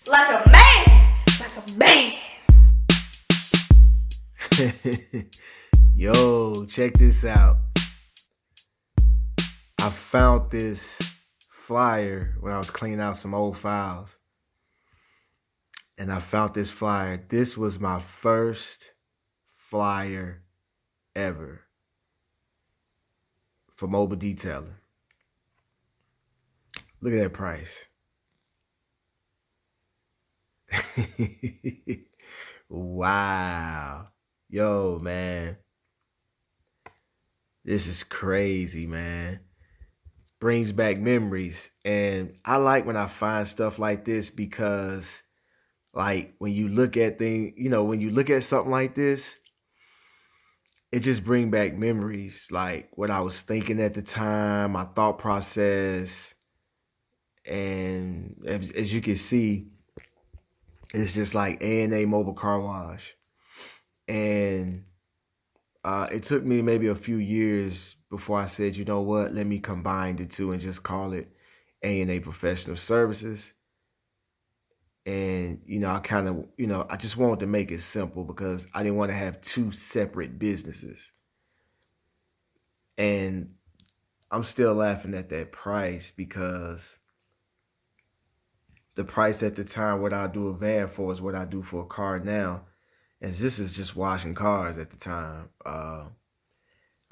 Like a man. Like a man. Yo, check this out. I found this flyer when I was cleaning out some old files. And I found this flyer. This was my first flyer ever for mobile detailing. Look at that price. Wow. Yo, man. This is crazy, man. Brings back memories. And I like when I find stuff like this because, like, when you look at things, when you look at something like this, it just bring back memories, like what I was thinking at the time, my thought process. And as you can see, it's just like A&A Mobile Car Wash. And it took me maybe a few years before I said, you know what, let me combine the two and just call it A&A Professional Services. And, I kind of, I just wanted to make it simple because I didn't want to have two separate businesses. And I'm still laughing at that price because the price at the time, what I do a van for is what I do for a car now. And this is just washing cars at the time. I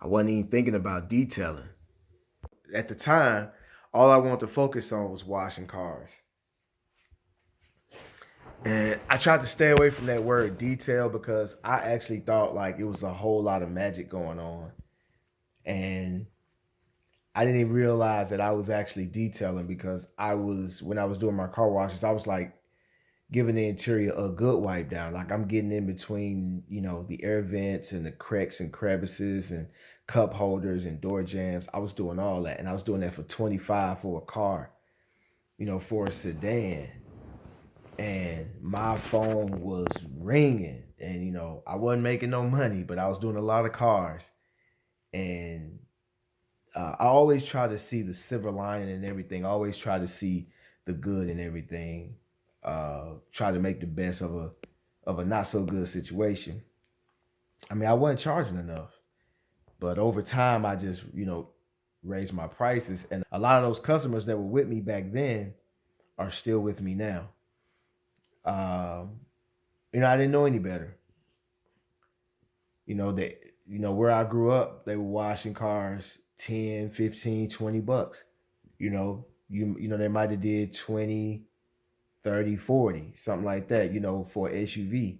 wasn't even thinking about detailing. At the time, all I wanted to focus on was washing cars. And I tried to stay away from that word detail because I actually thought like it was a whole lot of magic going on. And I didn't even realize that I was actually detailing because when I was doing my car washes, I was like giving the interior a good wipe down. Like I'm getting in between, the air vents and the cracks and crevices and cup holders and door jambs. I was doing all that. And I was doing that for 25 for a car, for a sedan. And my phone was ringing. And, I wasn't making no money, but I was doing a lot of cars. And I always try to see the silver lining in everything. I always try to see the good in everything. Try to make the best of a not so good situation. I mean, I wasn't charging enough, but over time, I just raised my prices, and a lot of those customers that were with me back then are still with me now. Um, I didn't know any better. They, where I grew up, they were washing cars 10, 15, $20. They might have did 20, 30, 40, something like that, for an SUV.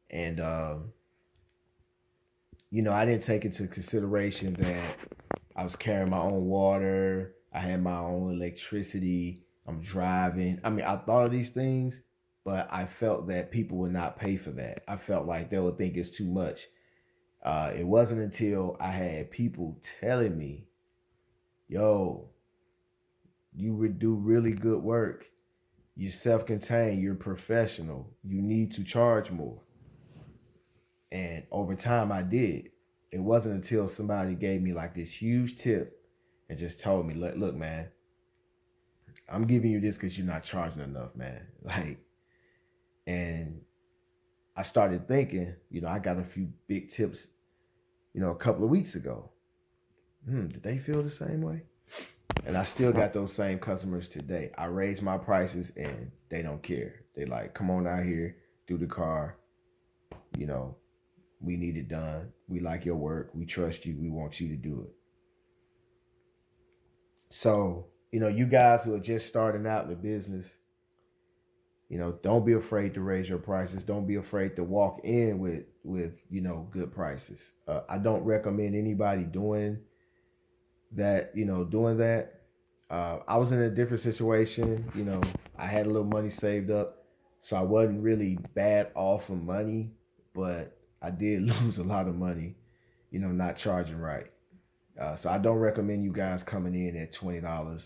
And, I didn't take into consideration that I was carrying my own water, I had my own electricity, I'm driving. I mean, I thought of these things, but I felt that people would not pay for that. I felt like they would think it's too much. It wasn't until I had people telling me, yo, you would do really good work. You're self-contained, you're professional, you need to charge more. And over time I did. It wasn't until somebody gave me like this huge tip and just told me, look, man, I'm giving you this because you're not charging enough, man. Like, and I started thinking, I got a few big tips, a couple of weeks ago. Did they feel the same way? And I still got those same customers today. I raise my prices and they don't care. They like, come on out here, do the car. We need it done. We like your work. We trust you. We want you to do it. So, you guys who are just starting out in the business, don't be afraid to raise your prices. Don't be afraid to walk in with good prices. I don't recommend anybody doing that. I was in a different situation. I had a little money saved up, so I wasn't really bad off of money, but I did lose a lot of money, not charging right. So I don't recommend you guys coming in at $20.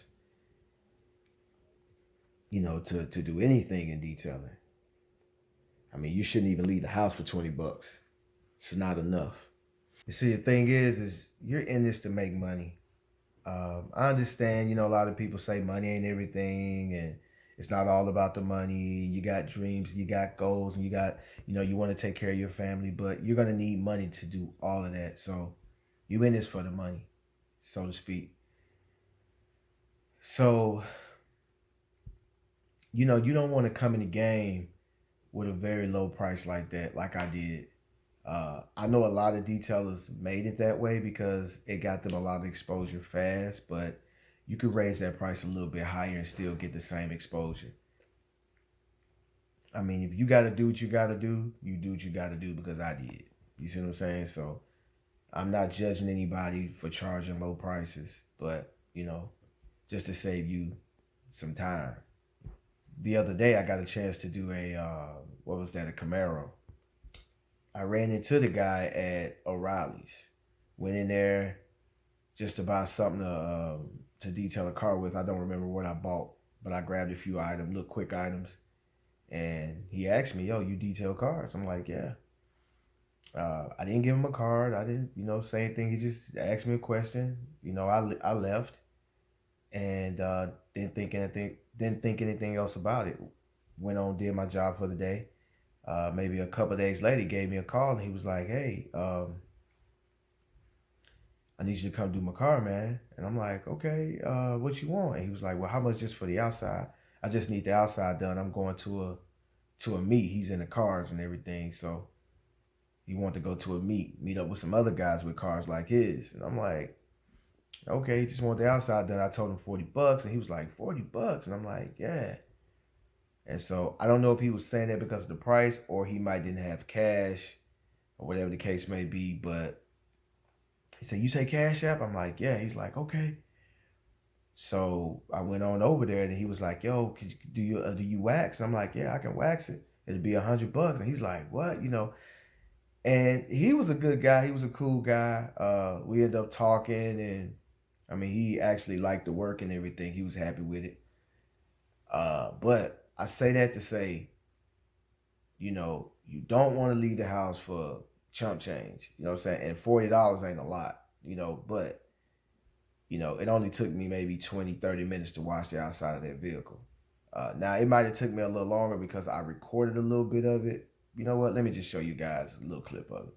to do anything in detailing. I mean, you shouldn't even leave the house for $20. It's not enough. You see, the thing is you're in this to make money. I understand, a lot of people say money ain't everything, and it's not all about the money. You got dreams, and you got goals, and you want to take care of your family, but you're gonna need money to do all of that. So you in this for the money, so to speak. So you don't want to come in the game with a very low price like that, like I did. I know a lot of detailers made it that way because it got them a lot of exposure fast, but you could raise that price a little bit higher and still get the same exposure. I mean, if you got to do what you got to do, you do what you got to do because I did. You see what I'm saying? So I'm not judging anybody for charging low prices, but, just to save you some time. The other day, I got a chance to do a Camaro. I ran into the guy at O'Reilly's. Went in there just to buy something to detail a car with. I don't remember what I bought, but I grabbed a few items, little quick items. And he asked me, "Yo, you detail cars?" I'm like, "Yeah." I didn't give him a card. I didn't, say anything. He just asked me a question. I left and didn't think anything else about it. Went on, did my job for the day. Maybe a couple of days later, he gave me a call and he was like, "Hey, I need you to come do my car, man." And I'm like, "Okay, what you want?" And he was like, "Well, how much just for the outside?" "I just need the outside done. I'm going to a meet. He's in the cars and everything, so he wanted to go to a meet up with some other guys with cars like his." And I'm like, "Okay, he just want the outside done." I told him $40, and he was like, $40, and I'm like, "Yeah." And so I don't know if he was saying that because of the price or he might didn't have cash or whatever the case may be, but he said, "You say Cash App?" I'm like, "Yeah." He's like, "Okay." So I went on over there and he was like, "Yo, do you wax?" And I'm like, "Yeah, I can wax it. It'd be $100." And he's like, "What?" And he was a good guy. He was a cool guy. We ended up talking, and I mean, he actually liked the work and everything. He was happy with it. But I say that to say, you don't want to leave the house for chump change. You know what I'm saying? And $40 ain't a lot, but it only took me maybe 20, 30 minutes to wash the outside of that vehicle. Now, it might have took me a little longer because I recorded a little bit of it. You know what? Let me just show you guys a little clip of it.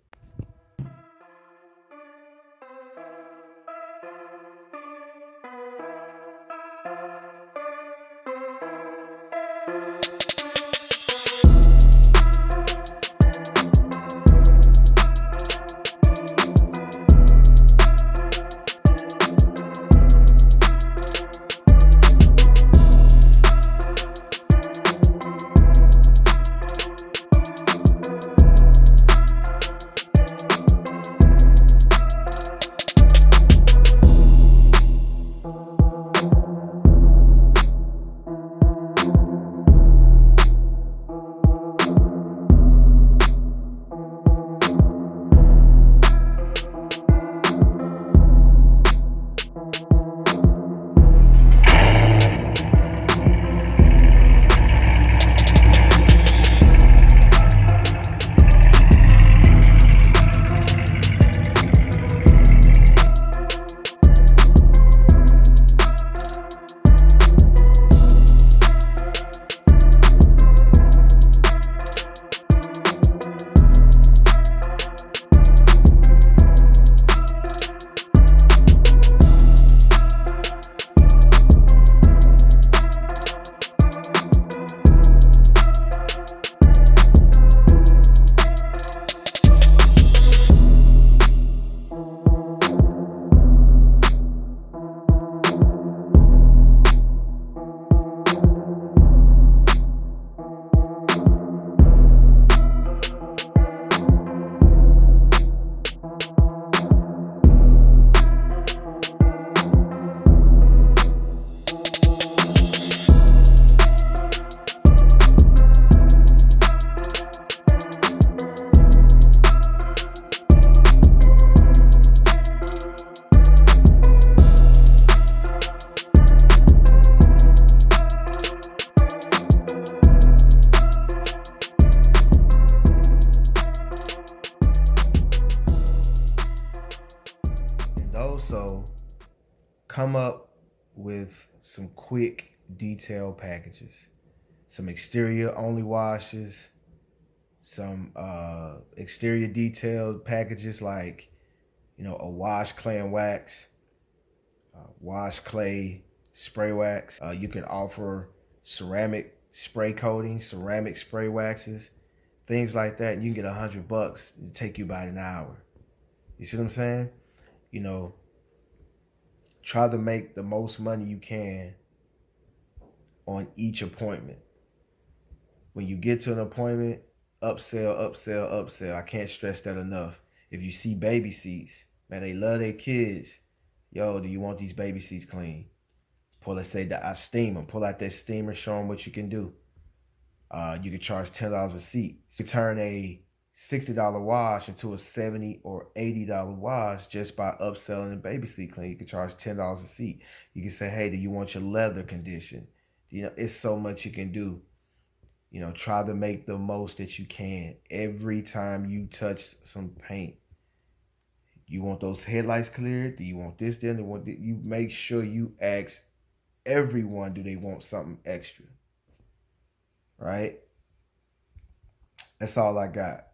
with some quick detail packages, some exterior only washes, some exterior detailed packages like a wash clay and wax, wash clay spray wax. You can offer ceramic spray coating, ceramic spray waxes, things like that. And you can get $100. It take you about an hour. You see what I'm saying? You know, try to make the most money you can on each appointment. When you get to an appointment, upsell, upsell, upsell. I can't stress that enough. If you see baby seats, man, they love their kids. Yo, do you want these baby seats clean? Let's say that I steam them. Pull out that steamer, show them what you can do. You can charge $10 a seat. So you turn a $60 wash into a $70 or $80 wash just by upselling the baby seat clean. You can charge $10 a seat. You can say, hey, do you want your leather conditioned? It's so much you can do. Try to make the most that you can. Every time you touch some paint, you want those headlights cleared? Do you want this? Then you make sure you ask everyone, do they want something extra? Right? That's all I got.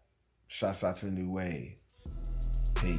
Shouts out to the new wave. Peace.